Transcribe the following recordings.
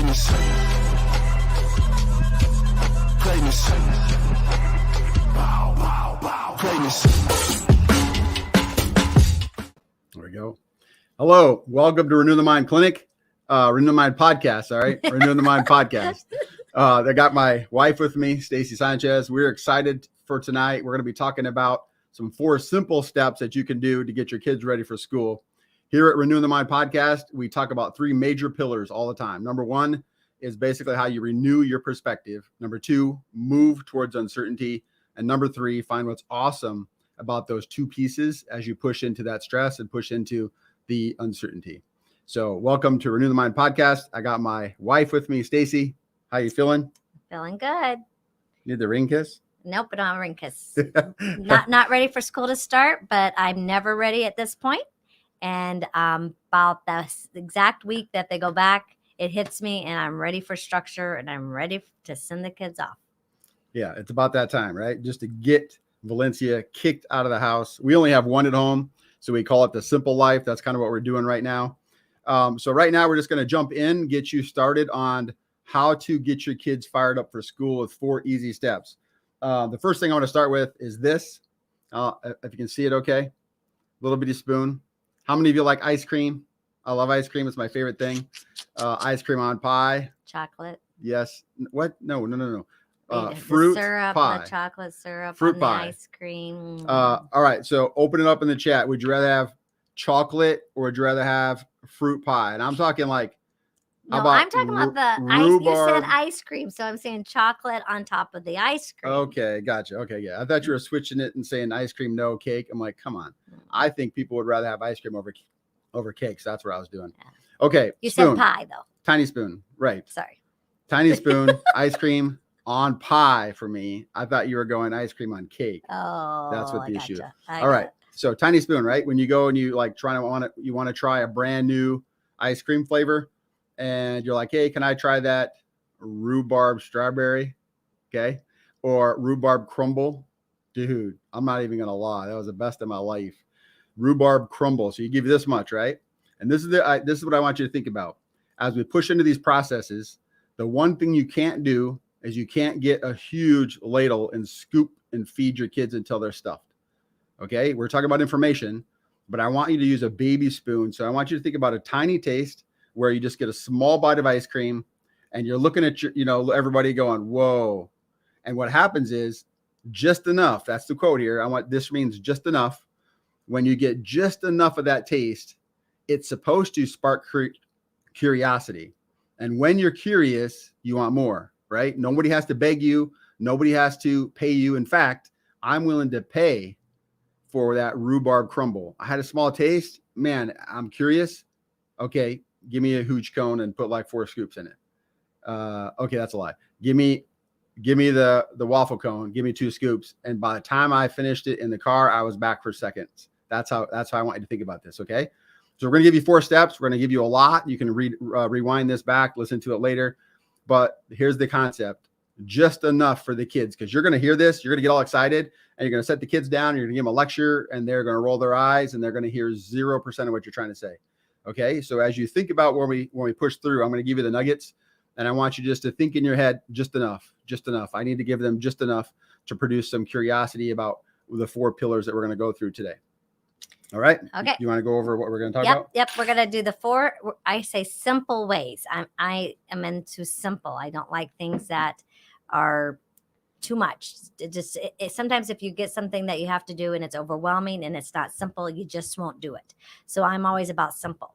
Greatness. Greatness. Wow, wow, wow. Greatness. There we go. Hello, welcome to Renew the Mind Clinic, Renew the Mind Podcast. All right, Renew the Mind Podcast. I got my wife with me, Stacy Sanchez. We're excited for tonight. We're going to be talking about some 4 simple steps that you can do to get your kids ready for school. Here at Renew the Mind Podcast, we talk about 3 major pillars all the time. Number 1 is basically how you renew your perspective. Number 2, move towards uncertainty. And number 3, find what's awesome about those 2 pieces as you push into that stress and push into the uncertainty. So welcome to Renew the Mind Podcast. I got my wife with me, Stacy. How you feeling? Feeling good. Need the ring kiss? Nope, I don't have a ring kiss. not ready for school to start, but I'm never ready at this point. And about the exact week that they go back, it hits me and I'm ready for structure and I'm ready to send the kids off. Yeah, it's about that time, right? Just to get Valencia kicked out of the house. We only have one at home, so we call it the simple life. That's kind of what we're doing right now. So right now we're just going to jump in, get you started on how to get your kids fired up for school with 4 easy steps. The first thing I want to start with is this. If you can see it, okay. Little bitty spoon. How many of you like ice cream? I love ice cream. It's my favorite thing. Ice cream on pie. Chocolate. Yes. What? No. Fruit syrup, pie. the chocolate syrup, Fruit on pie. The ice cream. All right. So open it up in the chat. Would you rather have chocolate or would you rather have fruit pie? And I'm talking like, no, I'm talking about the ice. You said ice cream, so I'm saying chocolate on top of the ice cream. Okay, gotcha. Okay, yeah. I thought you were switching it and saying ice cream, no cake. I'm like, come on. I think people would rather have ice cream over cake. So that's what I was doing. Yeah. Okay. You said pie though. Tiny spoon, right? Sorry. Tiny spoon, ice cream on pie for me. I thought you were going ice cream on cake. Oh, that's what the issue is. All right. So tiny spoon, right? When you go and you like you want to try a brand new ice cream flavor. And you're like, hey, can I try that rhubarb strawberry? Okay. Or rhubarb crumble. Dude, I'm not even going to lie. That was the best of my life. Rhubarb crumble. So you give this much, right? And this is what I want you to think about. As we push into these processes, the one thing you can't do is you can't get a huge ladle and scoop and feed your kids until they're stuffed. Okay. We're talking about information, but I want you to use a baby spoon. So I want you to think about a tiny taste where you just get a small bite of ice cream and you're looking at everybody going, whoa. And what happens is just enough. That's the quote here. This means just enough. When you get just enough of that taste, it's supposed to spark curiosity. And when you're curious, you want more, right? Nobody has to beg you. Nobody has to pay you. In fact, I'm willing to pay for that rhubarb crumble. I had a small taste. Man, I'm curious. Okay. Give me a huge cone and put like 4 scoops in it. Okay, that's a lie. Give me the waffle cone. Give me 2 scoops. And by the time I finished it in the car, I was back for seconds. That's how I want you to think about this. Okay. So we're going to give you 4 steps. We're going to give you a lot. You can rewind this back, listen to it later. But here's the concept. Just enough for the kids, because you're going to hear this. You're going to get all excited and you're going to set the kids down. You're going to give them a lecture and they're going to roll their eyes and they're going to hear 0% of what you're trying to say. Okay, so as you think about when we push through, I'm going to give you the nuggets, and I want you just to think in your head, just enough. I need to give them just enough to produce some curiosity about the 4 pillars that we're going to go through today. All right. Okay. You want to go over what we're going to talk about? Yep. We're going to do the 4. I say simple ways. I am into simple. I don't like things that are too much. Sometimes if you get something that you have to do and it's overwhelming and it's not simple, you just won't do it. So I'm always about simple.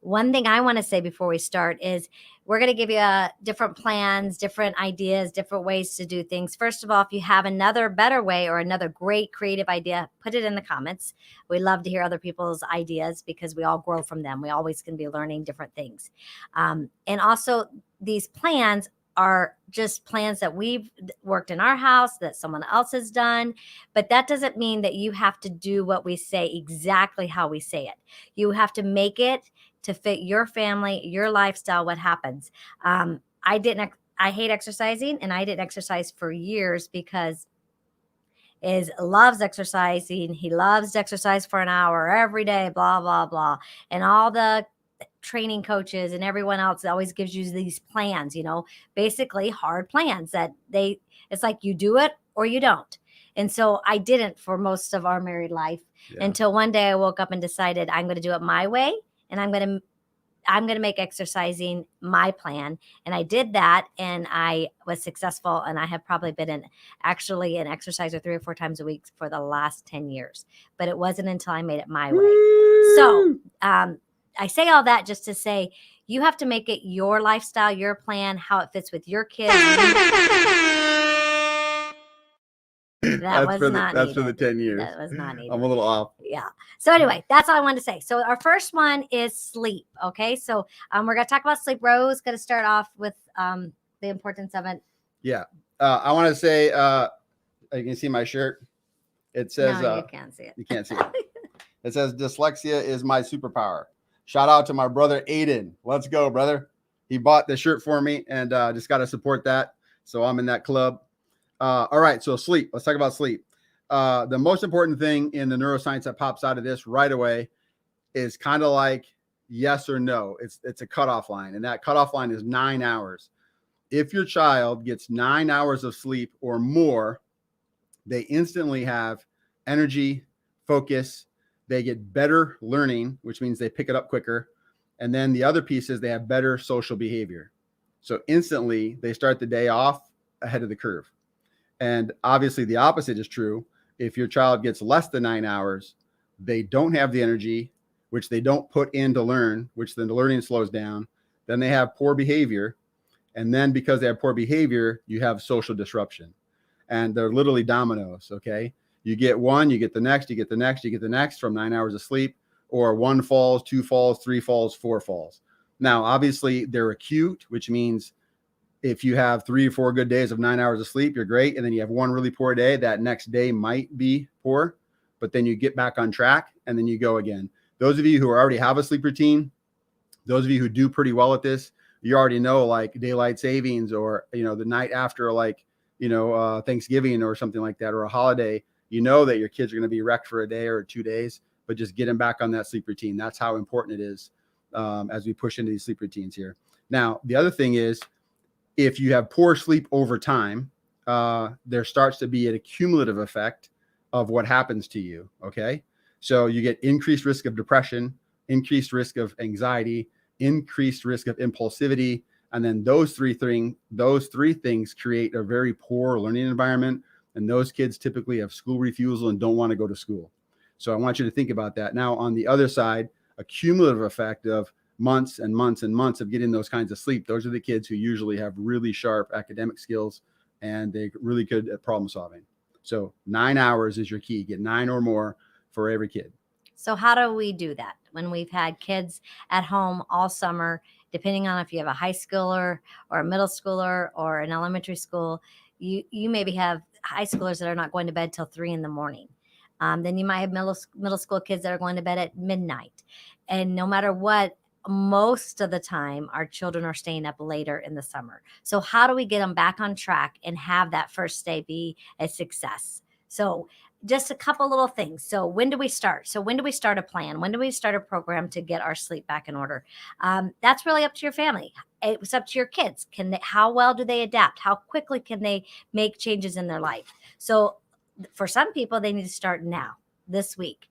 One thing I want to say before we start is we're going to give you different plans, different ideas, different ways to do things. First of all, if you have another better way or another great creative idea, put it in the comments. We love to hear other people's ideas because we all grow from them. We always can be learning different things. And also these plans are just plans that we've worked in our house that someone else has done. But that doesn't mean that you have to do what we say exactly how we say it. You have to make it to fit your family, your lifestyle, what happens. I hate exercising and I didn't exercise for years because loves exercising. He loves to exercise for an hour every day, blah, blah, blah. And all the training coaches and everyone else always gives you these plans, basically hard plans that it's like you do it or you don't. And so I didn't for most of our married life until one day I woke up and decided I'm going to do it my way, and I'm going to make exercising my plan. And I did that, and I was successful. And I have probably been an exerciser 3 or 4 times a week for the last 10 years. But it wasn't until I made it my way. So I say all that just to say you have to make it your lifestyle, your plan, how it fits with your kids. That's for the 10 years. That was not needed. I'm a little off. Yeah. So anyway, that's all I wanted to say. So our first one is sleep. Okay. So we're going to talk about sleep. Rose going to start off with the importance of it. Yeah. I want to say, you can see my shirt. It says, no, you can't see it. You can't see it. It says, dyslexia is my superpower. Shout out to my brother, Aiden. Let's go, brother. He bought the shirt for me, and just got to support that. So I'm in that club. All right. So sleep. Let's talk about sleep. The most important thing in the neuroscience that pops out of this right away is kind of like yes or no. It's a cutoff line, and that cutoff line is 9 hours. If your child gets 9 hours of sleep or more, they instantly have energy, focus. They get better learning, which means they pick it up quicker. And then the other piece is they have better social behavior. So instantly they start the day off ahead of the curve. And obviously the opposite is true. If your child gets less than 9 hours, they don't have the energy, which they don't put in to learn, which then the learning slows down. Then they have poor behavior. And then because they have poor behavior, you have social disruption. And they're literally dominoes, okay? You get one, you get the next, you get the next, you get the next from 9 hours of sleep, or 1 falls, 2 falls, 3 falls, 4 falls. Now, obviously, they're acute, which means if you have 3 or 4 good days of 9 hours of sleep, you're great. And then you have one really poor day, that next day might be poor, but then you get back on track and then you go again. Those of you who already have a sleep routine, those of you who do pretty well at this, you already know, like daylight savings, or, the night after, like, Thanksgiving or something like that, or a holiday, you know that your kids are going to be wrecked for a day or 2 days, but just get them back on that sleep routine. That's how important it is as we push into these sleep routines here. Now, the other thing is, if you have poor sleep over time, there starts to be an accumulative effect of what happens to you. Okay. So you get increased risk of depression, increased risk of anxiety, increased risk of impulsivity. And then those three things create a very poor learning environment. And those kids typically have school refusal and don't want to go to school. So I want you to think about that. Now, on the other side, a cumulative effect of months and months and months of getting those kinds of sleep. Those are the kids who usually have really sharp academic skills, and they're really good at problem solving. So 9 hours is your key. Get 9 or more for every kid. So how do we do that when we've had kids at home all summer, depending on if you have a high schooler or a middle schooler or an elementary school? You maybe have high schoolers that are not going to bed till 3 a.m. Then you might have middle school kids that are going to bed at midnight. And no matter what, most of the time our children are staying up later in the summer. So how do we get them back on track and have that first day be a success? So just a couple little things. So when do we start? So when do we start a plan? When do we start a program to get our sleep back in order? That's really up to your family. It's up to your kids. How well do they adapt? How quickly can they make changes in their life? So for some people, they need to start now, this week.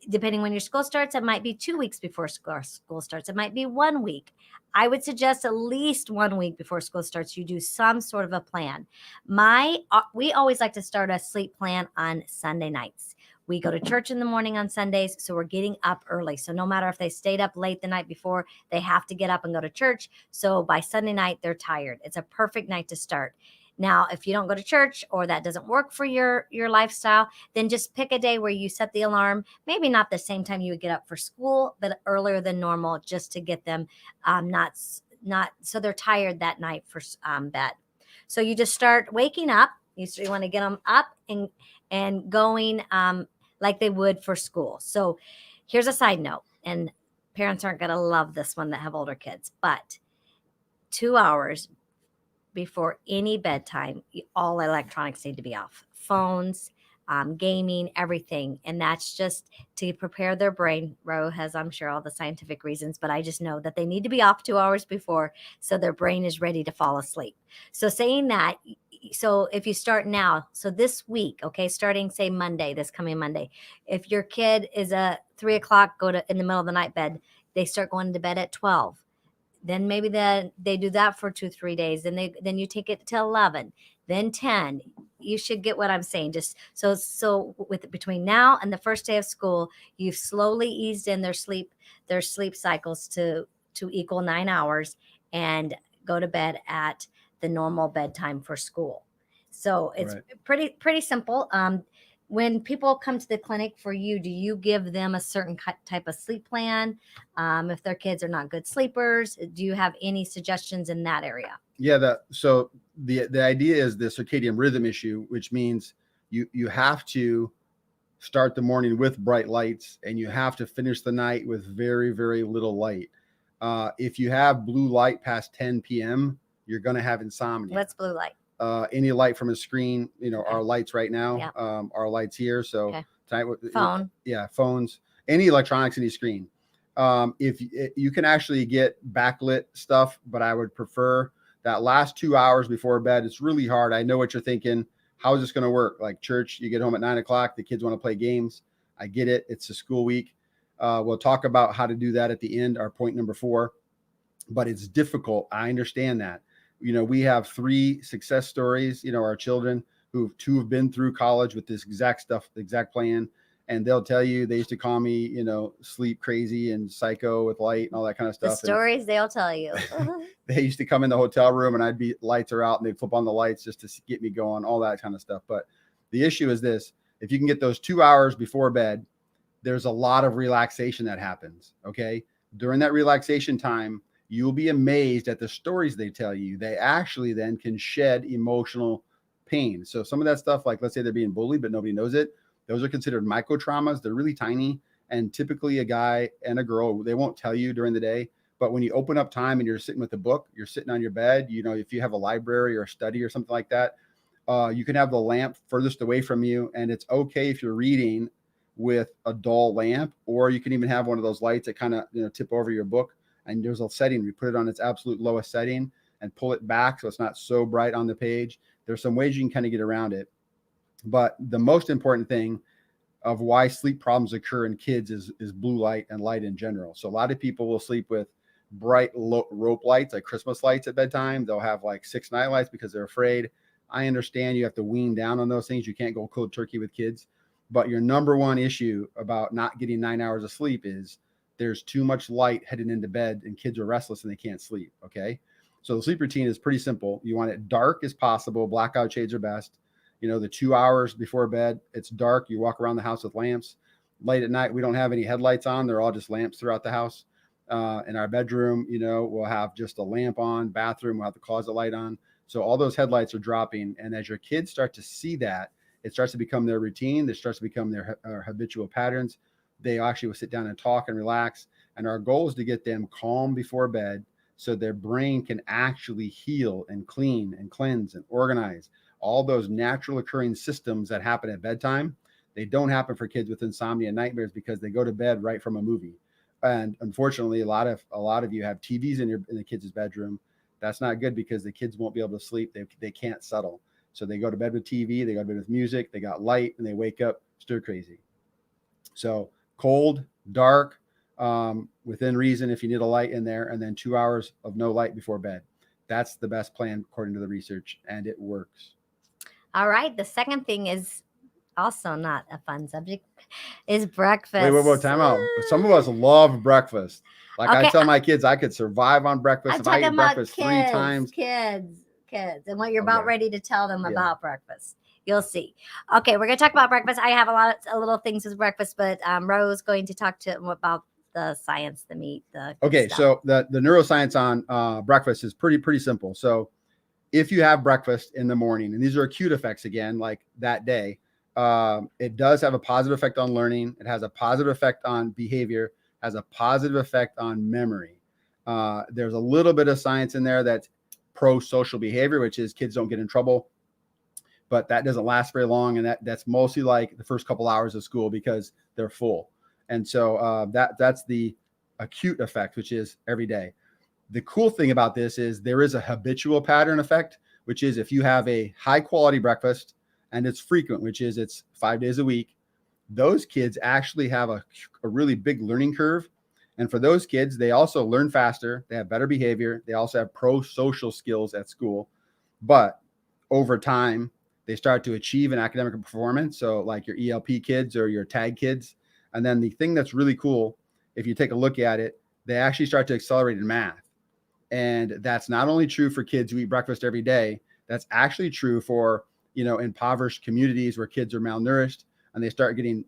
Depending when your school starts, it might be 2 weeks before school starts. It might be 1 week. I would suggest at least 1 week before school starts, you do some sort of a plan. We always like to start a sleep plan on Sunday nights. We go to church in the morning on Sundays, so we're getting up early. So no matter if they stayed up late the night before, they have to get up and go to church. So by Sunday night, they're tired. It's a perfect night to start. Now, if you don't go to church or that doesn't work for your lifestyle, then just pick a day where you set the alarm, maybe not the same time you would get up for school, but earlier than normal, just to get them not so they're tired that night for bed. So you just start waking up. You want to get them up and going like they would for school. So here's a side note, and parents aren't going to love this one that have older kids, but 2 hours before any bedtime, all electronics need to be off. Phones, gaming, everything. And that's just to prepare their brain. Ro has, I'm sure, all the scientific reasons, but I just know that they need to be off 2 hours before so their brain is ready to fall asleep. So saying that, so if you start now, so this week, okay, starting say Monday, this coming Monday, if your kid is a 3 o'clock, go to in the middle of the night bed, they start going to bed at 12. Then maybe they do that for 2-3 days. Then you take it till 11, then 10. You should get what I'm saying. Just so with between now and the first day of school, you've slowly eased in their sleep cycles to equal 9 hours and go to bed at the normal bedtime for school. So it's pretty simple. When people come to the clinic for you, do you give them a certain type of sleep plan? If their kids are not good sleepers, do you have any suggestions in that area? Yeah, so the idea is the circadian rhythm issue, which means you have to start the morning with bright lights and you have to finish the night with very, very little light. If you have blue light past 10 p.m., you're going to have insomnia. What's blue light? Any light from a screen, Okay. our lights right now, Yep. our lights here. So Okay. tonight, Phone. Phones, any electronics, any screen. If you can actually get backlit stuff, but I would prefer that last 2 hours before bed. It's really hard. I know what you're thinking. How is this going to work? Like church, you get home at 9 o'clock, the kids want to play games. I get it. It's a school week. We'll talk about how to do that at the end, our point number 4, but it's difficult. I understand that. We have 3 success stories, our children two have been through college with this exact stuff, the exact plan. And they'll tell you, they used to call me, sleep crazy and psycho with light and all that kind of stuff. The stories they'll tell you. They used to come in the hotel room and I'd be lights are out and they'd flip on the lights just to get me going, all that kind of stuff. But the issue is this: if you can get those 2 hours before bed, there's a lot of relaxation that happens. Okay. During that relaxation time, you'll be amazed at the stories they tell you. They actually then can shed emotional pain. So some of that stuff, like let's say they're being bullied, but nobody knows it. Those are considered micro traumas. They're really tiny. And typically a guy and a girl, they won't tell you during the day. But when you open up time and you're sitting with a book, you're sitting on your bed, if you have a library or a study or something like that, you can have the lamp furthest away from you. And it's okay if you're reading with a dull lamp, or you can even have one of those lights that kind of, tip over your book. And there's a setting, we put it on its absolute lowest setting and pull it back so it's not so bright on the page. There's some ways you can kind of get around it. But the most important thing of why sleep problems occur in kids is blue light and light in general. So a lot of people will sleep with bright rope lights, like Christmas lights at bedtime. They'll have like 6 night lights because they're afraid. I understand you have to wean down on those things. You can't go cold turkey with kids. But your number one issue about not getting 9 hours of sleep is there's too much light heading into bed and kids are restless and they can't sleep. Okay. So the sleep routine is pretty simple. You want it dark as possible. Blackout shades are best. The 2 hours before bed, it's dark. You walk around the house with lamps. Late at night, we don't have any headlights on. They're all just lamps throughout the house. In our bedroom, we'll have just a lamp on. Bathroom, we'll have the closet light on. So all those headlights are dropping. And as your kids start to see that, it starts to become their routine. It starts to become their habitual patterns. They actually will sit down and talk and relax. And our goal is to get them calm before bed so their brain can actually heal and clean and cleanse and organize. All those natural occurring systems that happen at bedtime, they don't happen for kids with insomnia and nightmares because they go to bed right from a movie. And unfortunately, a lot of you have TVs in the kids' bedroom. That's not good because the kids won't be able to sleep. They can't settle. So they go to bed with TV, they go to bed with music, they got light, and they wake up stir crazy. So cold, dark, within reason if you need a light in there, and then 2 hours of no light before bed. That's the best plan according to the research, and it works. All right. The second thing is also not a fun subject, is breakfast. Wait, time out. Some of us love breakfast. Like Okay, I tell my kids, I could survive on breakfast if I eat breakfast 3 times. Kids, and what you're about Okay. ready to tell them about breakfast. You'll see. Okay, we're going to talk about breakfast. I have a little things with breakfast, but Ro's going to talk to them about the science, the meat, the good Okay, stuff. so the neuroscience on breakfast is pretty simple. So if you have breakfast in the morning, and these are acute effects again, like that day, it does have a positive effect on learning. It has a positive effect on behavior, has a positive effect on memory. There's a little bit of science in there that's pro-social behavior, which is kids don't get in trouble. but that doesn't last very long. And that's mostly like the first couple hours of school because they're full. And so that's the acute effect, which is every day. The cool thing about this is there is a habitual pattern effect, which is if you have a high quality breakfast and it's frequent, which is it's 5 days a week, those kids actually have a really big learning curve. And for those kids, they also learn faster. They have better behavior. They also have pro-social skills at school. But over time, they start to achieve an academic performance. So like your ELP kids or your TAG kids. And then the thing that's really cool, if you take a look at it, they actually start to accelerate in math. And that's not only true for kids who eat breakfast every day, that's actually true for, impoverished communities where kids are malnourished and they start getting,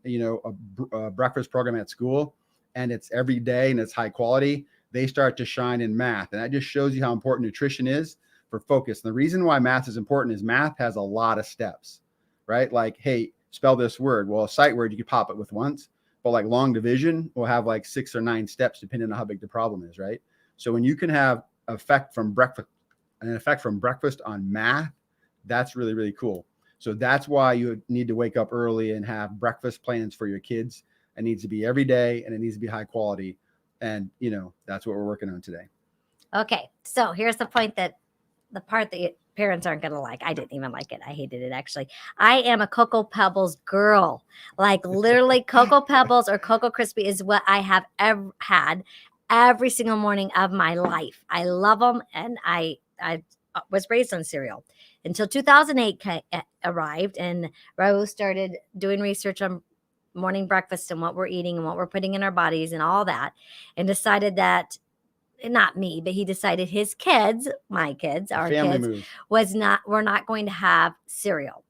a breakfast program at school and it's every day and it's high quality. They start to shine in math. And that just shows you how important nutrition is for focus. And the reason why math is important is math has a lot of steps, right? Like, hey, spell this word. Well, a sight word, you could pop it with once, but like long division will have like 6 or 9 steps depending on how big the problem is, right? So when you can have an effect from breakfast on math, that's really, really cool. So that's why you need to wake up early and have breakfast plans for your kids. It needs to be every day and it needs to be high quality. And, that's what we're working on today. Okay. So here's the part that parents aren't going to like. I didn't even like it. I hated it, actually. I am a Cocoa Pebbles girl. Like literally Cocoa Pebbles or Cocoa Crispy is what I have ever had every single morning of my life. I love them. And I was raised on cereal until 2008 arrived and Raul started doing research on morning breakfast and what we're eating and what we're putting in our bodies and all that, and decided that, not me, but he decided his kids, my kids, our kids, we're not going to have cereal.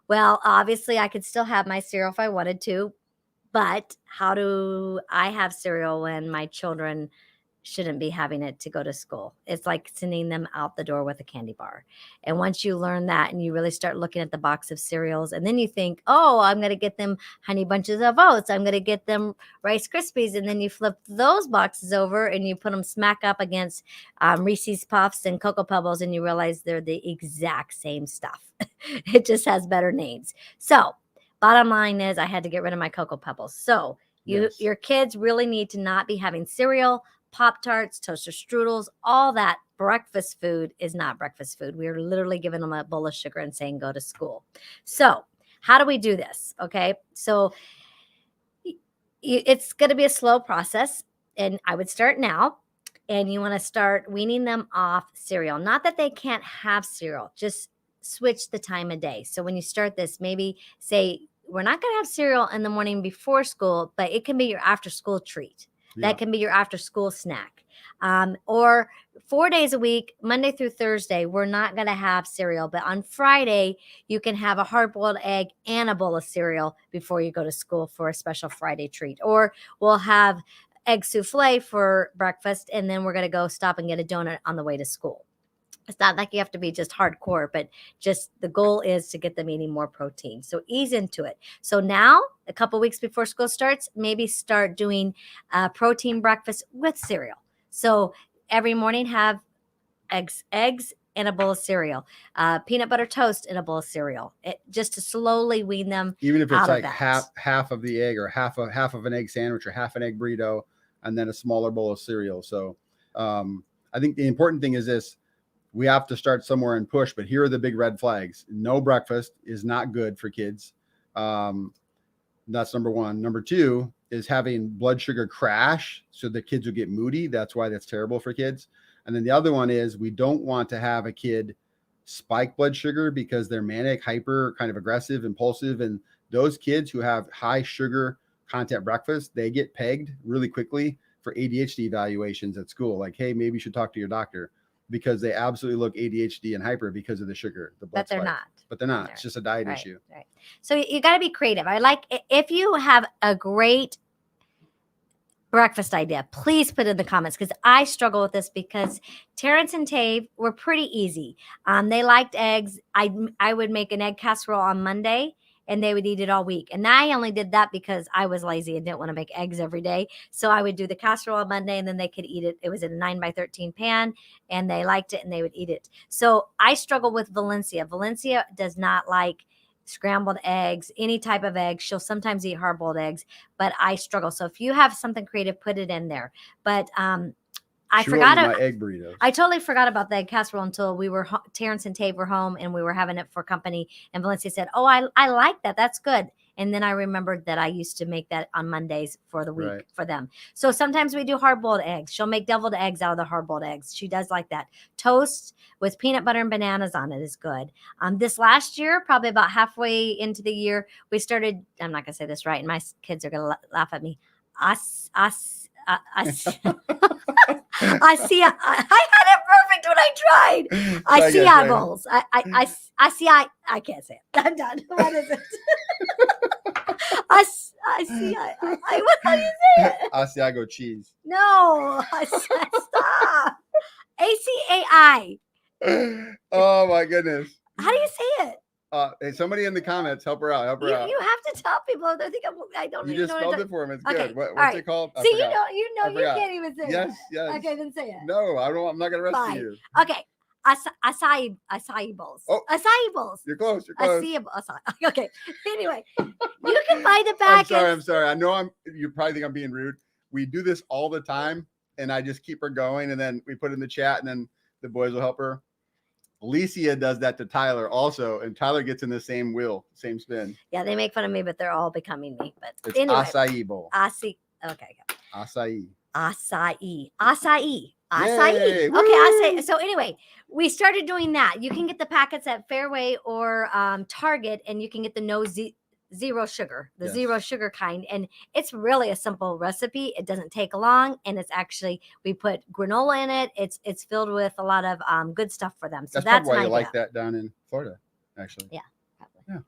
Well, obviously I could still have my cereal if I wanted to, but how do I have cereal when my children shouldn't be having it to go to school? It's like sending them out the door with a candy bar. And once you learn that and you really start looking at the box of cereals, and then you think, oh, I'm going to get them Honey Bunches of Oats, I'm going to get them Rice Krispies, and then you flip those boxes over and you put them smack up against Reese's Puffs and Cocoa Pebbles, and you realize they're the exact same stuff. It just has better names. So bottom line is I had to get rid of my Cocoa Pebbles. So your kids really need to not be having cereal, Pop-Tarts, toaster strudels, all that breakfast food is not breakfast food. We are literally giving them a bowl of sugar and saying, go to school. So how do we do this? Okay. So it's going to be a slow process, and I would start now, and you want to start weaning them off cereal. Not that they can't have cereal, just switch the time of day. So when you start this, maybe say, we're not going to have cereal in the morning before school, but it can be your after school treat. That can be your after school snack. Or 4 days a week, Monday through Thursday, we're not going to have cereal. But on Friday, you can have a hard-boiled egg and a bowl of cereal before you go to school for a special Friday treat. Or we'll have egg souffle for breakfast, and then we're going to go stop and get a donut on the way to school. It's not like you have to be just hardcore, but just the goal is to get them eating more protein. So ease into it. So now, a couple weeks before school starts, maybe start doing protein breakfast with cereal. So every morning have eggs and a bowl of cereal, peanut butter toast and a bowl of cereal, just to slowly wean them. Even if it's like half of the egg or half of an egg sandwich or half an egg burrito, and then a smaller bowl of cereal. So I think the important thing is this. We have to start somewhere and push, but here are the big red flags. No breakfast is not good for kids. That's number one. Number two is having blood sugar crash, so the kids will get moody. That's why that's terrible for kids. And then the other one is we don't want to have a kid spike blood sugar because they're manic, hyper, kind of aggressive, impulsive. And those kids who have high sugar content breakfast, they get pegged really quickly for ADHD evaluations at school. Like, hey, maybe you should talk to your doctor, because they absolutely look ADHD and hyper because of the sugar. But they're not. But they're not. It's just a diet issue. Right. So you got to be creative. I like, if you have a great breakfast idea, please put it in the comments, because I struggle with this, because Terrence and Tave were pretty easy. They liked eggs. I would make an egg casserole on Monday, and they would eat it all week. And I only did that because I was lazy and didn't want to make eggs every day. So I would do the casserole on Monday, and then they could eat it. It was in a 9x13 pan, and they liked it, and they would eat it. So I struggle with Valencia. Valencia does not like scrambled eggs, any type of eggs. She'll sometimes eat hard-boiled eggs, but I struggle. So if you have something creative, put it in there. But I She forgot won't eat my egg burritos. I totally forgot about the egg casserole until we were Terrence and Tave were home and we were having it for company. And Valencia said, "Oh, I like that. That's good." And then I remembered that I used to make that on Mondays for the week for them. So sometimes we do hard-boiled eggs. She'll make deviled eggs out of the hard-boiled eggs. She does like that. Toast with peanut butter and bananas on it is good. This last year, probably about halfway into the year, we started, I'm not going to say this right, and my kids are going to laugh at me. I see. I had it perfect when I tried. I see eyeballs. I see. I can't say it. I'm done. What is it? I see. What? How do you say it? Asiago cheese. No. Stop. ACAI. Oh my goodness. How do you say it? Hey, somebody in the comments, help her out. Help her out. You have to tell people. They think I don't. You even just know spelled what it for him. It's Okay. good. What's All right. it called? See, you can't even say it. Yes. Okay, then say it. No, I don't. I'm not gonna rescue Fine. you. Okay. Acai bowls. Oh. Acai bowls. You're close. You're close. Okay. Anyway, you can buy the packets. I'm sorry. I know you probably think I'm being rude. We do this all the time, and I just keep her going, and then we put it in the chat, and then the boys will help her. Alicia does that to Tyler also, and Tyler gets in the same wheel, same spin. Yeah, they make fun of me, but they're all becoming me. But It's anyway, acai bowl. Okay. Acai. Acai. Yay, Okay, woo! acai. So anyway, we started doing that. You can get the packets at Fairway or Target, and you can get the zero sugar, the zero sugar kind. And it's really a simple recipe. It doesn't take long, and it's actually, we put granola in it. It's filled with a lot of good stuff for them. So that's probably why an you idea. like that down in Florida, actually. Yeah, probably. Yeah,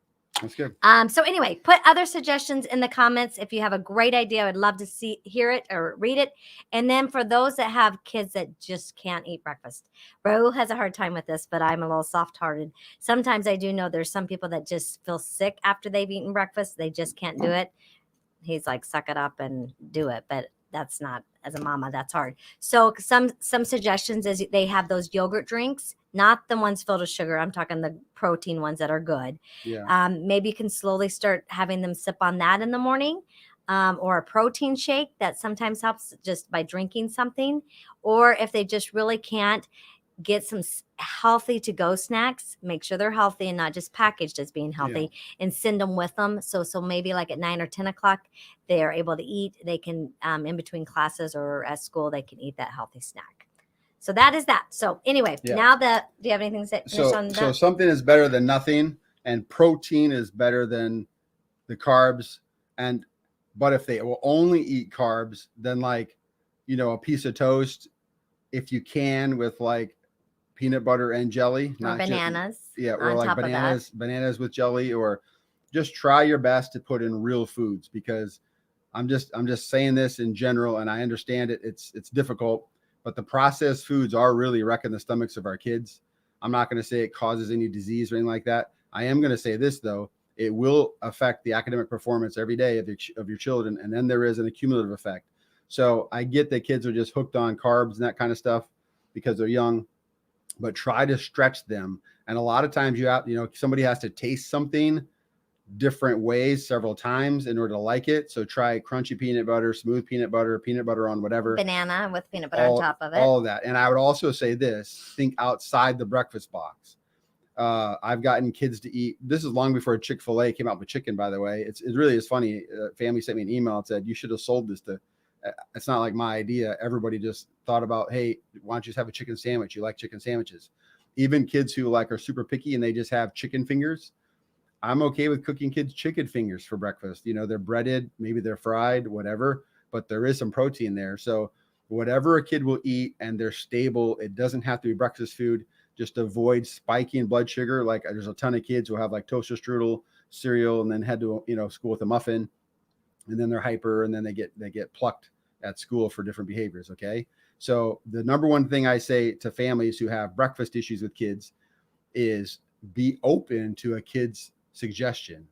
that's good. So anyway, put other suggestions in the comments. If you have a great idea, I would love to hear it or read it. And then for those that have kids that just can't eat breakfast, Raul has a hard time with this, but I'm a little soft-hearted. Sometimes I do know there's some people that just feel sick after they've eaten breakfast. They just can't do it. He's like, suck it up and do it. But that's not, as a mama, that's hard. So some suggestions is they have those yogurt drinks, not the ones filled with sugar. I'm talking the protein ones that are good. Yeah. Maybe you can slowly start having them sip on that in the morning, or a protein shake that sometimes helps just by drinking something. Or if they just really can't, get some healthy to-go snacks. Make sure they're healthy and not just packaged as being healthy, and send them with them. So maybe like at 9 or 10 o'clock, they are able to eat. They can, in between classes or at school, they can eat that healthy snack. So that is that. So anyway, now do you have anything to say on that? So something is better than nothing, and protein is better than the carbs. But if they will only eat carbs, then a piece of toast, if you can, with like peanut butter and jelly, or bananas. Or like bananas with jelly, or just try your best to put in real foods, because I'm just saying this in general, and I understand it's difficult, but the processed foods are really wrecking the stomachs of our kids. I'm not going to say it causes any disease or anything like that. I am going to say this though, it will affect the academic performance every day of your children, and then there is an accumulative effect. So I get that kids are just hooked on carbs and that kind of stuff because they're young, but try to stretch them. And a lot of times somebody has to taste something different ways several times in order to like it. So try crunchy peanut butter, smooth peanut butter on whatever. Banana with peanut butter on top of it. All of that. And I would also say this, think outside the breakfast box. I've gotten kids to eat, this is long before Chick-fil-A came out with chicken, by the way. It really is funny. Family sent me an email and said, you should have sold this to, it's not like my idea. Everybody just thought about, hey, why don't you just have a chicken sandwich? You like chicken sandwiches. Even kids who are super picky and they just have chicken fingers. I'm okay with cooking kids chicken fingers for breakfast. They're breaded, maybe they're fried, whatever, but there is some protein there. So whatever a kid will eat and they're stable, it doesn't have to be breakfast food. Just avoid spiking blood sugar. Like there's a ton of kids who have like toaster strudel, cereal, and then head to school with a muffin, and then they're hyper, and then they get plucked at school for different behaviors. Okay. So the number one thing I say to families who have breakfast issues with kids is be open to a kid's suggestion.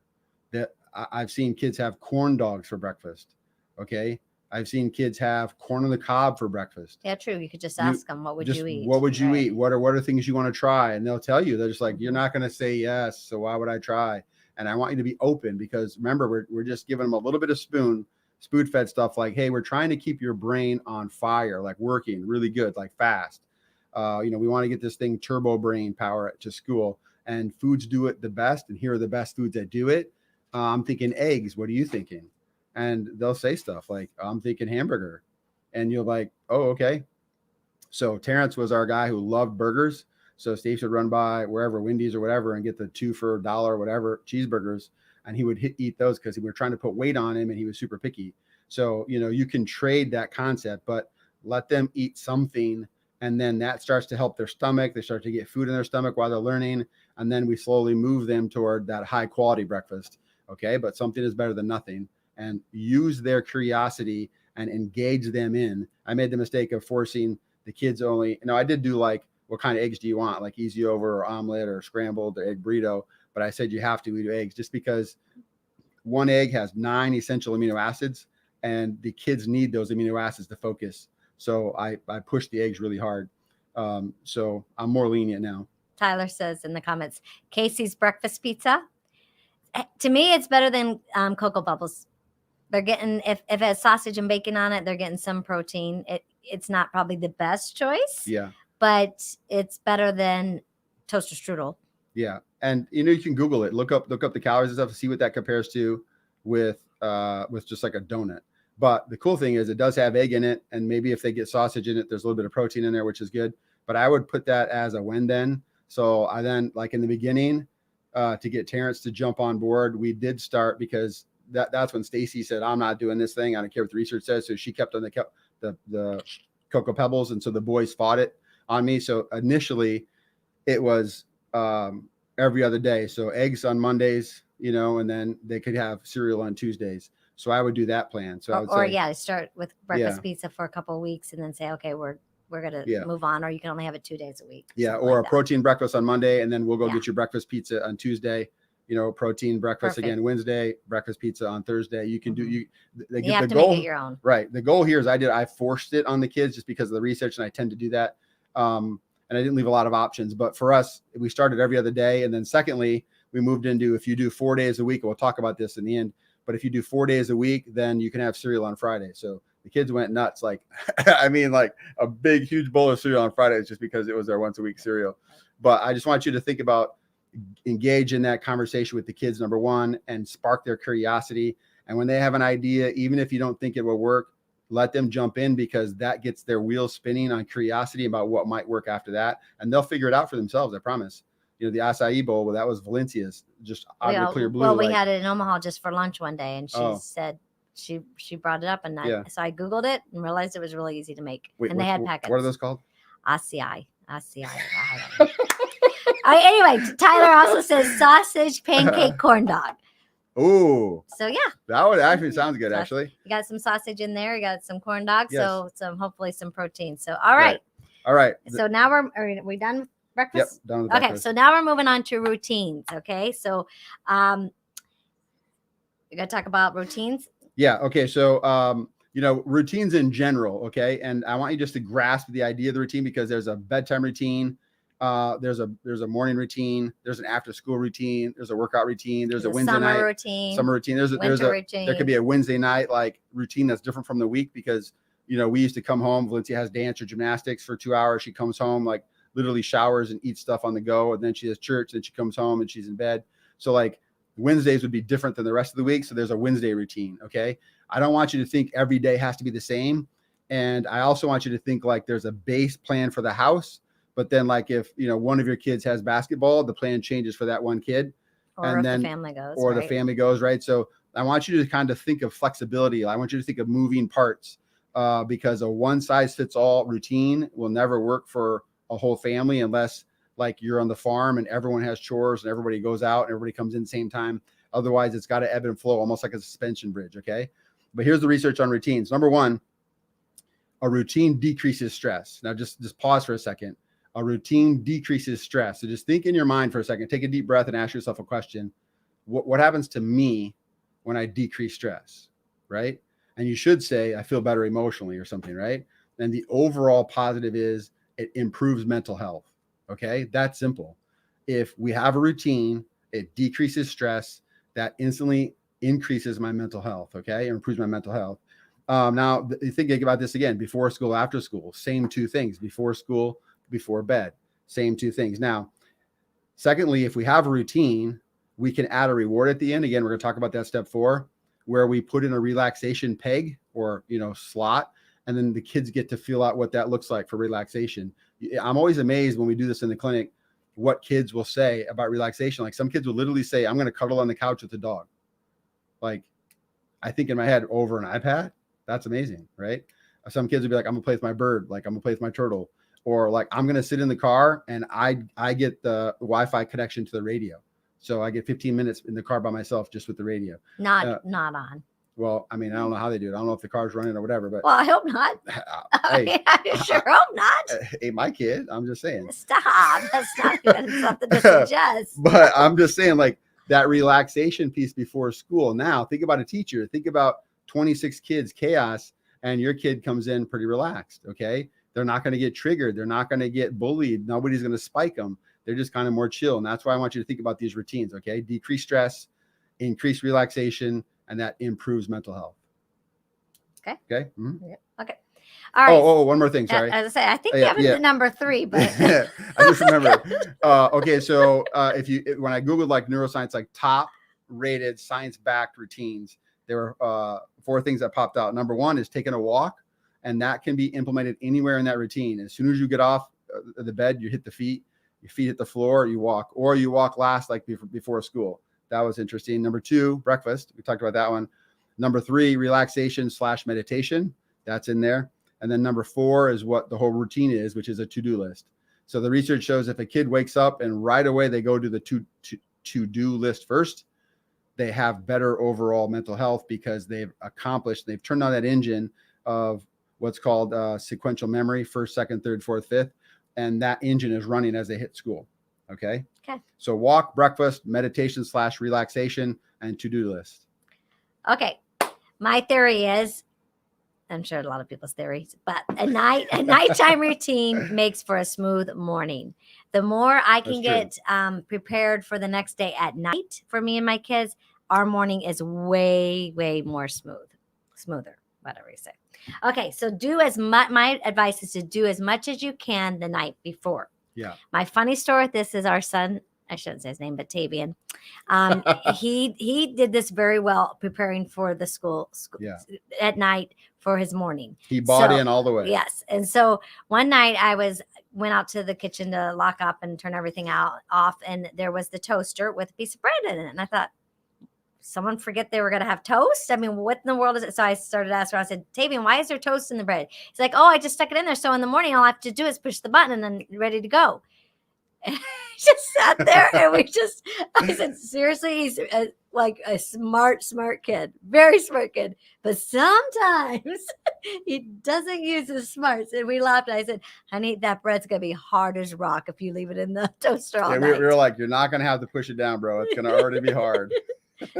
that I've seen kids have corn dogs for breakfast. Okay. I've seen kids have corn on the cob for breakfast. Yeah, true. You could just ask them, what would you eat? What would you Right. eat? What are things you want to try? And they'll tell you. They're just like, you're not going to say yes. So why would I try? And I want you to be open, because remember, we're just giving them a little bit of spoon fed stuff. Like, hey, we're trying to keep your brain on fire, like working really good, like fast. We want to get this thing turbo brain power to school, and foods do it the best. And here are the best foods that do it. I'm thinking eggs. What are you thinking? And they'll say stuff like, I'm thinking hamburger. And you're like, oh, okay. So Terrence was our guy who loved burgers. So Steve would run by wherever, Wendy's or whatever, and get the 2 for $1 or whatever cheeseburgers. And he would eat those because we were trying to put weight on him and he was super picky. So, you can trade that concept, but let them eat something. And then that starts to help their stomach. They start to get food in their stomach while they're learning. And then we slowly move them toward that high quality breakfast. Okay. But something is better than nothing. And use their curiosity and engage them in. I made the mistake of forcing the kids only. I did do like, what kind of eggs do you want? Like easy over or omelet or scrambled or egg burrito. But I said, you have to eat eggs, just because one egg has 9 essential amino acids, and the kids need those amino acids to focus. So I pushed the eggs really hard. So I'm more lenient now. Tyler says in the comments, Casey's breakfast pizza. To me, it's better than Cocoa Bubbles. They're getting, if it has sausage and bacon on it, they're getting some protein. It's not probably the best choice. Yeah. But it's better than toaster strudel. Yeah. And you can Google it, look up the calories and stuff to see what that compares to with just like a donut. But the cool thing is it does have egg in it, and maybe if they get sausage in it, there's a little bit of protein in there, which is good. But I would put that as a win then. So I then, like in the beginning, to get Terrence to jump on board, we did start, because that's when Stacy said, I'm not doing this thing. I don't care what the research says. So she kept on the Cocoa Pebbles, and so the boys fought it on me. So initially it was every other day. So eggs on Mondays, and then they could have cereal on Tuesdays. So I would do that plan. So I would start with breakfast pizza for a couple of weeks and then say, okay, we're going to move on, or you can only have it 2 days a week. Yeah. Or like a protein breakfast on Monday, and then we'll go get your breakfast pizza on Tuesday, protein breakfast again Wednesday, breakfast pizza on Thursday. You can do, you have to make it your own. Right. The goal here is I forced it on the kids just because of the research, and I tend to do that. And I didn't leave a lot of options, but for us, we started every other day. And then secondly, we moved into, if you do 4 days a week, we'll talk about this in the end, but if you do 4 days a week, then you can have cereal on Friday. So the kids went nuts. Like, I mean, like a big, huge bowl of cereal on Fridays just because it was their once a week cereal. But I just want you to think about, engage in that conversation with the kids, number one, and spark their curiosity. And when they have an idea, even if you don't think it will work, let them jump in, because that gets their wheels spinning on curiosity about what might work after that. And they'll figure it out for themselves. I promise. The acai bowl, well, that was Valencia's, just out of the clear blue. Well, we had it in Omaha just for lunch one day, and she said she brought it up, and so I Googled it and realized it was really easy to make. Wait, and they had packets. What are those called? Acai. Anyway, Tyler also says sausage pancake corn dog. Ooh. So yeah. That would actually sounds good, actually. You got some sausage in there, you got some corn dog, so hopefully some protein. So all right. All right. So now are we done with breakfast? Yep, done with breakfast. So now we're moving on to routines. Okay. So we gotta talk about routines. Yeah. Okay. So routines in general. Okay. And I want you just to grasp the idea of the routine, because there's a bedtime routine. There's a morning routine. There's an after school routine. There's a workout routine. There's a Wednesday summer night routine. Summer routine. There could be a Wednesday night like routine that's different from the week, because we used to come home. Valencia has dance or gymnastics for 2 hours. She comes home, like literally showers and eats stuff on the go, and then she has church. Then she comes home and she's in bed. So like Wednesdays would be different than the rest of the week. So there's a Wednesday routine. Okay. I don't want you to think every day has to be the same. And I also want you to think like there's a base plan for the house. But then like if, one of your kids has basketball, the plan changes for that one kid. Or the family goes. The family goes, right? So I want you to kind of think of flexibility. I want you to think of moving parts, because a one size fits all routine will never work for a whole family unless like you're on the farm and everyone has chores and everybody goes out and everybody comes in the same time. Otherwise, it's got to ebb and flow, almost like a suspension bridge. Okay. But here's the research on routines. Number one, a routine decreases stress. Now just pause for a second. A routine decreases stress. So just think in your mind for a second, take a deep breath and ask yourself a question. what happens to me when I decrease stress, right? And you should say, I feel better emotionally or something, right? And the overall positive is it improves mental health. Okay. That's simple. If we have a routine, it decreases stress, that instantly increases my mental health. Okay. It improves my mental health. Now, think about this again, before school, after school, same two things, before school, before bed, same two things. Now, secondly, if we have a routine, we can add a reward at the end. Again, we're going to talk about that step 4, where we put in a relaxation peg or, slot, and then the kids get to feel out what that looks like for relaxation. I'm always amazed when we do this in the clinic, what kids will say about relaxation. Like some kids will literally say, I'm going to cuddle on the couch with the dog. Like, I think in my head, over an iPad. That's amazing, right? Some kids will be like, I'm gonna play with my bird, like I'm gonna play with my turtle, or like I'm gonna sit in the car and I get the Wi-Fi connection to the radio, so I get 15 minutes in the car by myself just with the radio. Not on. Well, I mean, I don't know how they do it. I don't know if the car's running or whatever, but Well, I hope not. hey, I sure hope not. Hey, my kid, I'm just saying. Stop. That's not even something to suggest. But I'm just saying, like that relaxation piece before school. Now, think about a teacher. Think about 26 kids, chaos, and your kid comes in pretty relaxed. Okay. They're not going to get triggered. They're not going to get bullied. Nobody's going to spike them. They're just kind of more chill. And that's why I want you to think about these routines. Okay. Decrease stress, increase relaxation, and that improves mental health. Okay. Okay. Mm-hmm. Yep. Okay. All right. Oh, one more thing. Sorry. As I say, I think you have it at number 3, but I just remember. Okay. So when I Googled like neuroscience, like top rated science-backed routines, there were 4 things that popped out. Number 1 is taking a walk, and that can be implemented anywhere in that routine. As soon as you get off the bed, you hit the feet, your feet hit the floor, you walk, or you walk last like before school. That was interesting. Number 2, breakfast. We talked about that one. Number 3, relaxation / meditation. That's in there. And then number 4 is what the whole routine is, which is a to-do list. So the research shows if a kid wakes up and right away they go to the to-do list first, they have better overall mental health because they've turned on that engine of what's called sequential memory, 1st, 2nd, 3rd, 4th, 5th. And that engine is running as they hit school. Okay. So walk, breakfast, meditation / relaxation, and to-do list. Okay. My theory is, I'm sure a lot of people's theories, but a nighttime routine makes for a smooth morning. The more I can get prepared for the next day at night for me and my kids, our morning is way, way more smoother, whatever you say. Okay, so my advice is to do as much as you can the night before. Yeah. My funny story with this is our son, I shouldn't say his name, but Tavian. He did this very well, preparing for the school at night for his morning. He bought in all the way. Yes. And so one night I went out to the kitchen to lock up and turn everything off. And there was the toaster with a piece of bread in it. And I thought, someone forget they were going to have toast? I mean, what in the world is it? So I started asking, I said, Tavian, why is there toast in the bread? He's like, oh, I just stuck it in there. So in the morning, all I have to do is push the button and then ready to go. And I just sat there and I said, seriously, he's like a smart kid, very smart kid. But sometimes he doesn't use his smarts. And we laughed. And I said, honey, that bread's going to be hard as rock if you leave it in the toaster all night. We were like, you're not going to have to push it down, bro. It's going to already be hard.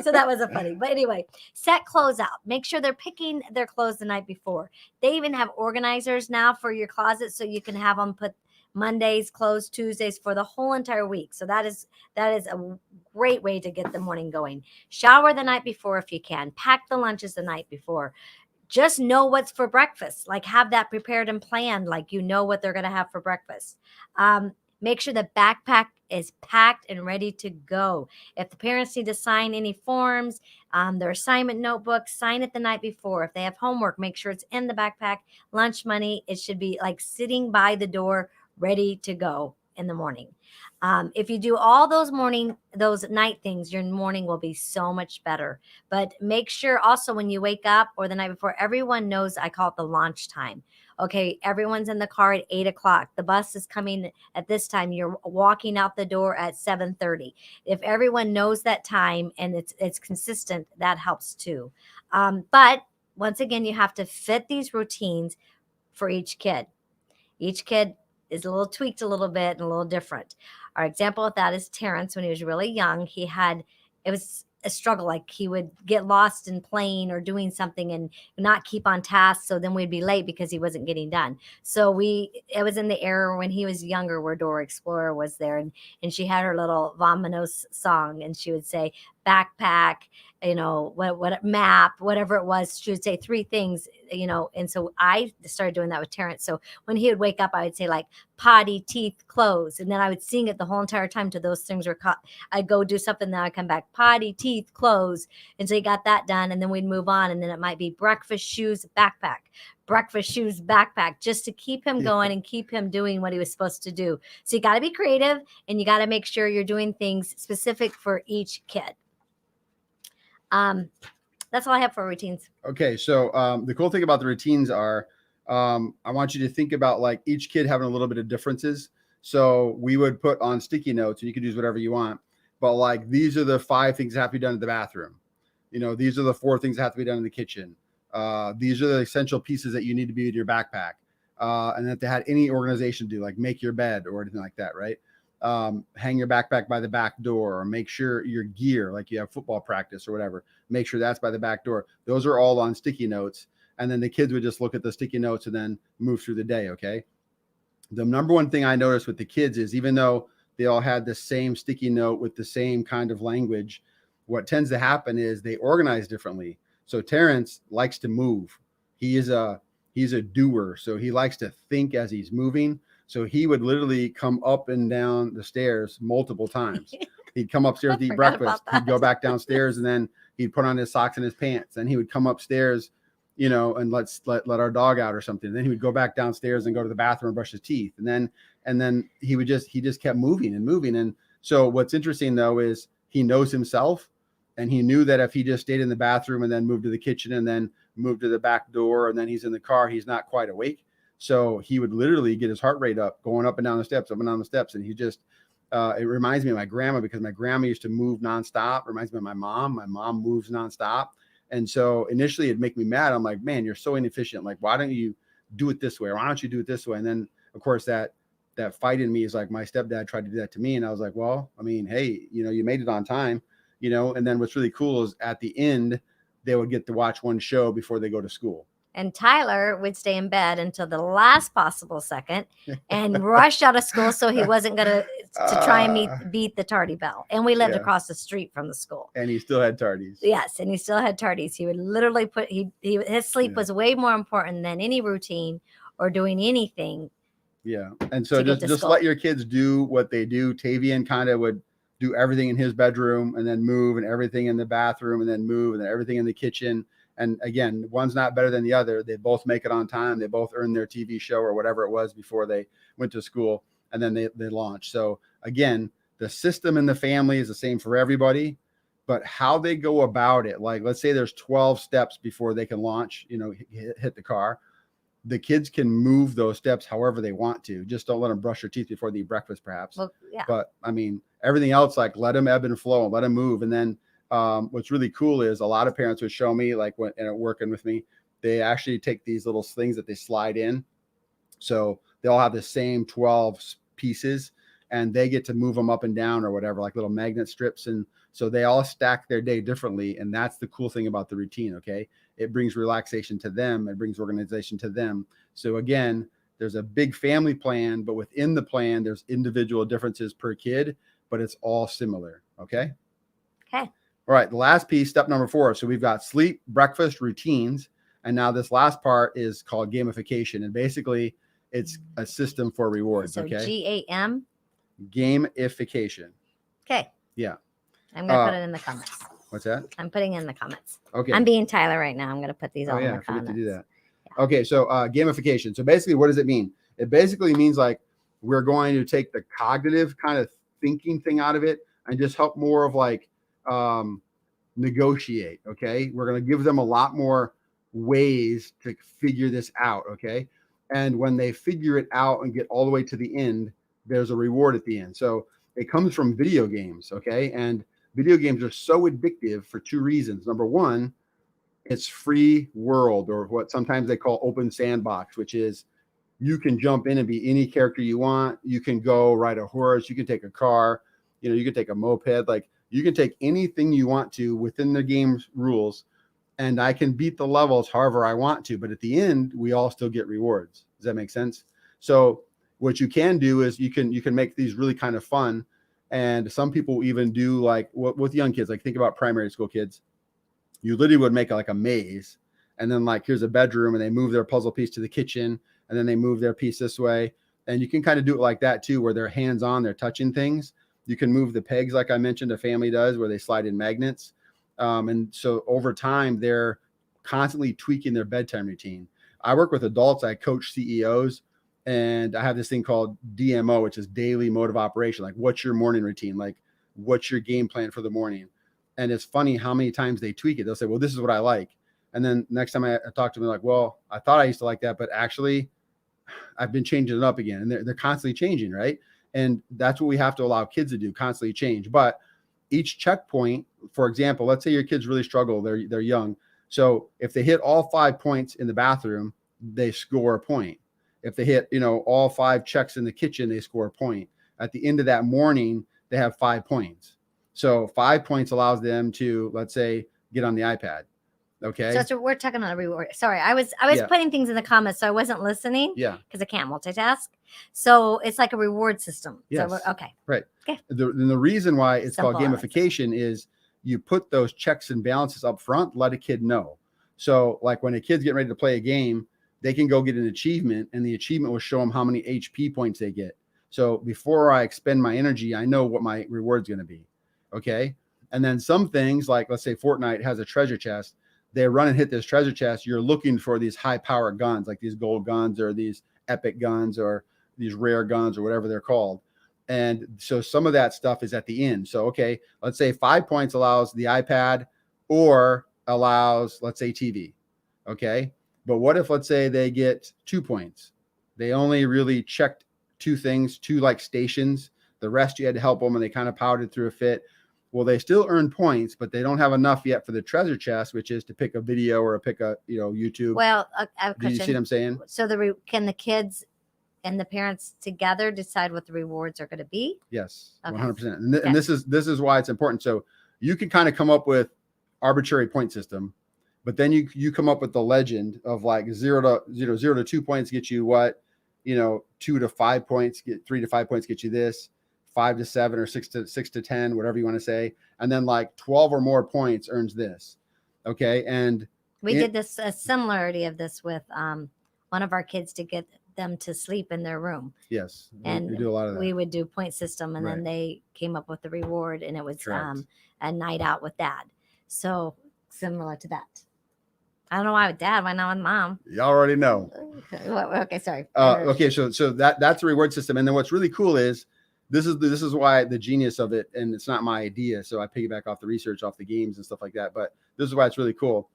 So that was funny. But anyway, set clothes out. Make sure they're picking their clothes the night before. They even have organizers now for your closet, so you can have them put Mondays clothes, Tuesdays for the whole entire week. So that is a great way to get the morning going. Shower the night before if you can. Pack the lunches the night before. Just know what's for breakfast. Like have that prepared and planned. Like you know what they're going to have for breakfast. Make sure the backpack is packed and ready to go. If the parents need to sign any forms, their assignment notebooks, sign it the night before. If they have homework, make sure it's in the backpack. Lunch money, it should be like sitting by the door, ready to go in the morning. If you do all those night things, your morning will be so much better. But make sure also when you wake up or the night before, everyone knows, I call it the launch time. Okay, everyone's in the car at 8:00. The bus is coming at this time. You're walking out the door at 7:30. If everyone knows that time and it's consistent, that helps too. But once again, you have to fit these routines for each kid. Each kid is a little tweaked a little bit and a little different. Our example of that is Terrence. When he was really young, he had it was a struggle. Like he would get lost in playing or doing something and not keep on task. So then we'd be late because he wasn't getting done. So it was in the era when he was younger where Dora Explorer was there, and she had her little Vamonos song, and she would say backpack, what map, whatever it was. She would say 3 things, and so I started doing that with Terrence. So when he would wake up, I would say like potty, teeth, clothes, and then I would sing it the whole entire time till those things were caught. I'd go do something, then I'd come back, potty, teeth, clothes, and so he got that done, and then we'd move on, and then it might be breakfast, shoes, backpack, breakfast, shoes, backpack, just to keep him going and keep him doing what he was supposed to do. So you got to be creative, and you got to make sure you're doing things specific for each kid. That's all I have for routines. Okay. So the cool thing about the routines are, I want you to think about like each kid having a little bit of differences. So we would put on sticky notes, and you could use whatever you want, but like, these are the 5 things that have to be done in the bathroom. These are the 4 things that have to be done in the kitchen. These are the essential pieces that you need to be in your backpack. And if they had any organization do, like make your bed or anything like that, right? Hang your backpack by the back door, or make sure your gear, like you have football practice or whatever, make sure that's by the back door. Those are all on sticky notes. And then the kids would just look at the sticky notes and then move through the day. Okay. The number one thing I noticed with the kids is, even though they all had the same sticky note with the same kind of language, what tends to happen is they organize differently. So Terrence likes to move. He's a doer. So he likes to think as he's moving. So he would literally come up and down the stairs multiple times. He'd come upstairs to eat breakfast. He'd go back downstairs, and then he'd put on his socks and his pants. Then he would come upstairs, and let our dog out or something. Then he would go back downstairs and go to the bathroom and brush his teeth. And then he just kept moving and moving. And so what's interesting though is he knows himself, and he knew that if he just stayed in the bathroom and then moved to the kitchen and then moved to the back door and then he's in the car, he's not quite awake. So he would literally get his heart rate up, going up and down the steps. And he just, it reminds me of my grandma, because my grandma used to move nonstop. It reminds me of my mom. My mom moves nonstop. And so initially it'd make me mad. I'm like, man, you're so inefficient. Like, why don't you do it this way? Or why don't you do it this way? And then of course that fight in me is like, my stepdad tried to do that to me. And I was like, well, I mean, hey, you made it on time, and then what's really cool is at the end, they would get to watch one show before they go to school. And Tyler would stay in bed until the last possible second and rush out of school, so he wasn't going to try and beat the tardy bell. And we lived across the street from the school. And he still had tardies. Yes, and he still had tardies. He would literally his sleep was way more important than any routine or doing anything. Yeah. And so just let your kids do what they do. Tavian kind of would do everything in his bedroom, and then move, and everything in the bathroom, and then move, and then everything in the kitchen. And again, one's not better than the other. They both make it on time. They both earn their TV show or whatever it was before they went to school, and then they launch. So again, the system in the family is the same for everybody, but how they go about it, like let's say there's 12 steps before they can launch, hit the car. The kids can move those steps however they want to. Just don't let them brush their teeth before they eat breakfast, perhaps. Well, yeah. But I mean, everything else, like let them ebb and flow and let them move. And then what's really cool is a lot of parents would show me, like when working with me, they actually take these little things that they slide in. So they all have the same 12 pieces, and they get to move them up and down or whatever, like little magnet strips. And so they all stack their day differently. And that's the cool thing about the routine. Okay. It brings relaxation to them. It brings organization to them. So again, there's a big family plan, but within the plan, there's individual differences per kid, but it's all similar. Okay. Okay. All right. The last piece, step number 4. So we've got sleep, breakfast, routines. And now this last part is called gamification. And basically it's a system for rewards. So okay. GAM. Gamification. Okay. Yeah. I'm going to put it in the comments. What's that? I'm putting it in the comments. Okay. I'm being Tyler right now. I'm going to put these all in the comments. Forget to do that. Yeah. Okay. So gamification. So basically, what does it mean? It basically means like we're going to take the cognitive kind of thinking thing out of it and just help more of like negotiate. Okay. We're going to give them a lot more ways to figure this out. Okay. And when they figure it out and get all the way to the end, there's a reward at the end. So it comes from video games. Okay. And video games are so addictive for 2 reasons. Number one, it's free world, or what sometimes they call open sandbox, which is you can jump in and be any character you want. You can go ride a horse. You can take a car. You can take a moped. Like You can take anything you want to within the game's rules, and I can beat the levels however I want to. But at the end, we all still get rewards. Does that make sense? So what you can do is you can make these really kind of fun. And some people even do like with young kids, like think about primary school kids. You literally would make like a maze, and then like here's a bedroom, and they move their puzzle piece to the kitchen, and then they move their piece this way. And you can kind of do it like that too, where they're hands-on, they're touching things. You can move the pegs like I mentioned a family does, where they slide in magnets. And so over time, they're constantly tweaking their bedtime routine. I work with adults, I coach CEOs, and I have this thing called DMO, which is daily mode of operation. Like, what's your morning routine? Like, what's your game plan for the morning? And it's funny how many times they tweak it. They'll say, well, this is what I like. And then next time I talk to them, like, well, I thought I used to like that, but actually I've been changing it up again. And they're constantly changing, right? And that's what we have to allow kids to do, constantly change. But each checkpoint, for example, let's say your kids really struggle, they're young. So if they hit all 5 points in the bathroom, they score a point. If they hit, all 5 checks in the kitchen, they score a point. At the end of that morning, they have 5 points. So 5 points allows them to, let's say, get on the iPad. Okay. So we're talking about a reward. Sorry, I was putting things in the comments, so I wasn't listening. Yeah. Because I can't multitask. So it's like a reward system. Yes. So okay. Right. Okay. The reason why it's Simple called gamification is you put those checks and balances up front, let a kid know. So like when a kid's getting ready to play a game, they can go get an achievement, and the achievement will show them how many HP points they get. So before I expend my energy, I know what my reward's going to be. Okay. And then some things like, let's say Fortnite has a treasure chest. They run and hit this treasure chest. You're looking for these high power guns, like these gold guns or these epic guns or these rare guns or whatever they're called. And so some of that stuff is at the end. So, okay, let's say 5 points allows the iPad or allows, let's say, TV. Okay. But what if, let's say they get 2 points? They only really checked 2 things, 2 like stations. The rest you had to help them, and they kind of powdered through a fit. Well, they still earn points, but they don't have enough yet for the treasure chest, which is to pick a video or pick a, YouTube. Well, do you see what I'm saying? So can the kids and the parents together decide what the rewards are going to be? Yes, okay. 100%. And this is why it's important. So you can kind of come up with arbitrary point system, but then you come up with the legend of like 0 to 2 points get you what, 2 to 5 points, 3 to 5 points get you this. 5 to 7 or 6 to 10, whatever you want to say. And then like 12 or more points earns this. Okay. And we did this, a similarity of this with one of our kids to get them to sleep in their room. Yes. And we do a lot of that. We would do point system, and then they came up with the reward, and it was a night out with dad. So similar to that. I don't know why with dad, why not with mom? You already know. Okay. Sorry. Okay. So that's a reward system. And then what's really cool is, this is why the genius of it, and it's not my idea, so I piggyback off the research, off the games and stuff like that. But this is why it's really cool.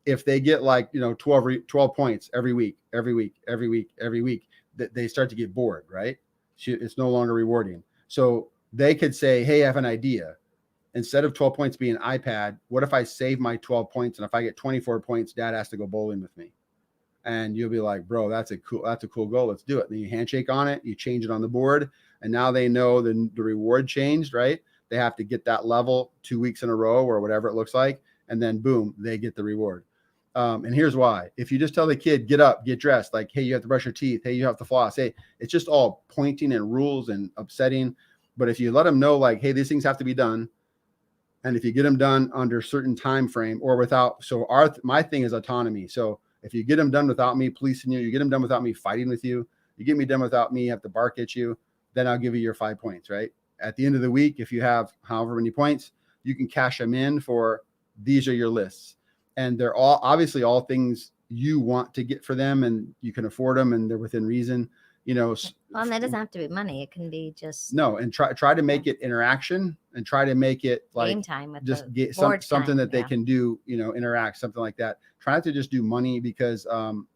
If they get like 12 points every week, they start to get bored, right? It's no longer rewarding. So they could say, hey, I have an idea. Instead of 12 points being an iPad, what if I save my 12 points, and if I get 24 points, dad has to go bowling with me? And you'll be like, bro, that's a cool goal. Let's do it. Then you handshake on it, you change it on the board. And now they know the reward changed, right? They have to get that level 2 weeks in a row or whatever it looks like. And then boom, they get the reward. And here's why. If you just tell the kid, get up, get dressed, like, hey, you have to brush your teeth. Hey, you have to floss. Hey, it's just all pointing and rules and upsetting. But if you let them know, like, hey, these things have to be done. And if you get them done under a certain time frame or without, so my thing is autonomy. So if you get them done without me policing you, you get them done without me fighting with you, you get me done without me have to bark at you, then I'll give you your 5 points, right? At the end of the week, if you have however many points, you can cash them in for these are your lists. And they're all obviously all things you want to get for them, and you can afford them, and they're within reason. Well, and that doesn't have to be money. It can be just and try to make it interaction, and try to make it like game time with just get time, something that they can do, interact, something like that. Try not to just do money because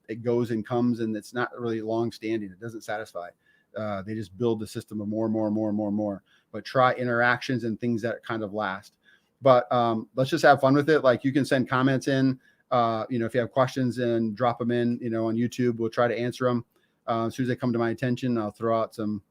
it goes and comes, and it's not really long standing. It doesn't satisfy. They just build the system of more. But try interactions and things that kind of last. But let's just have fun with it. Like, you can send comments in, if you have questions, and drop them in, on YouTube. We'll try to answer them. As soon as they come to my attention, I'll throw out some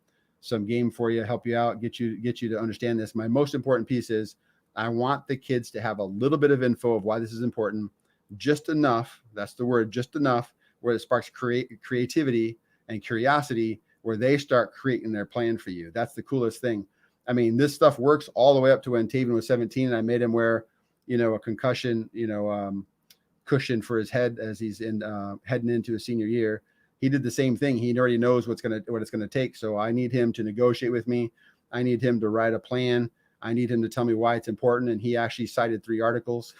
some game for you, help you out, get you to understand this. My most important piece is I want the kids to have a little bit of info of why this is important, just enough. That's the word, just enough, where it sparks creativity and curiosity, where they start creating their plan for you. That's the coolest thing. I mean, this stuff works all the way up to when Taven was 17 and I made him wear, a concussion, cushion for his head as he's heading into his senior year. He did the same thing. He already knows what it's gonna take. So I need him to negotiate with me. I need him to write a plan. I need him to tell me why it's important. And he actually cited 3 articles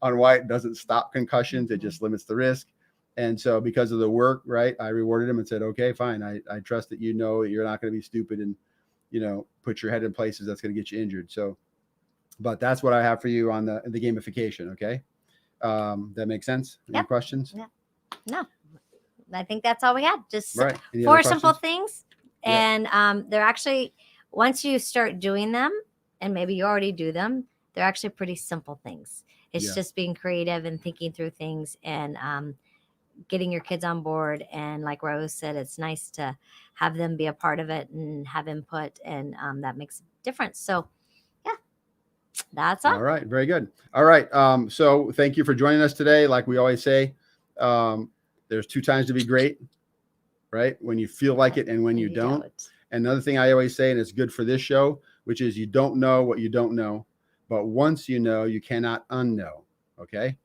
on why it doesn't stop concussions. It just limits the risk. And so because of the work, right, I rewarded him and said, okay, fine. I trust that you're not going to be stupid and, put your head in places that's going to get you injured. So, but that's what I have for you on the gamification. Okay. That makes sense. Any questions? Yeah. No, I think that's all we had. Just right. 4 simple things. And they're actually, once you start doing them, and maybe you already do them, they're actually pretty simple things. It's just being creative and thinking through things and getting your kids on board. And like Rose said, it's nice to have them be a part of it and have input, and that makes a difference. So yeah, that's all. All right. Very good. All right. So thank you for joining us today. Like we always say, there's 2 times to be great, right? When you feel like it and when you don't. Another thing I always say, and it's good for this show, which is you don't know what you don't know, but once you know, you cannot unknow. Okay.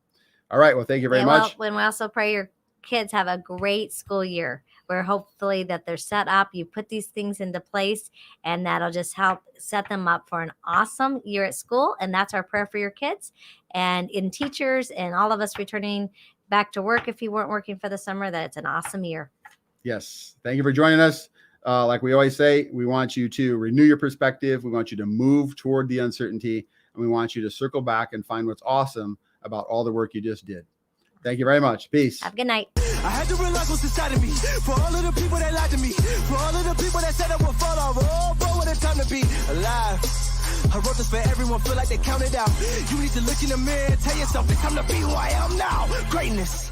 All right. Well, thank you very much. When we also pray your kids have a great school year, where hopefully that they're set up, you put these things into place, and that'll just help set them up for an awesome year at school. And that's our prayer for your kids and in teachers and all of us returning back to work. If you weren't working for the summer, that it's an awesome year. Yes. Thank you for joining us. Like we always say, we want you to renew your perspective. We want you to move toward the uncertainty, and we want you to circle back and find what's awesome about all the work you just did. Thank you very much. Peace. Have a good night. I had to realize what's inside of me. For all of the people that lied to me. For all of the people that said I would fall off. Oh, bro, what a time to be alive. I wrote this for everyone, feel like they counted out. You need to look in the mirror and tell yourself it's time to be who I am now. Greatness.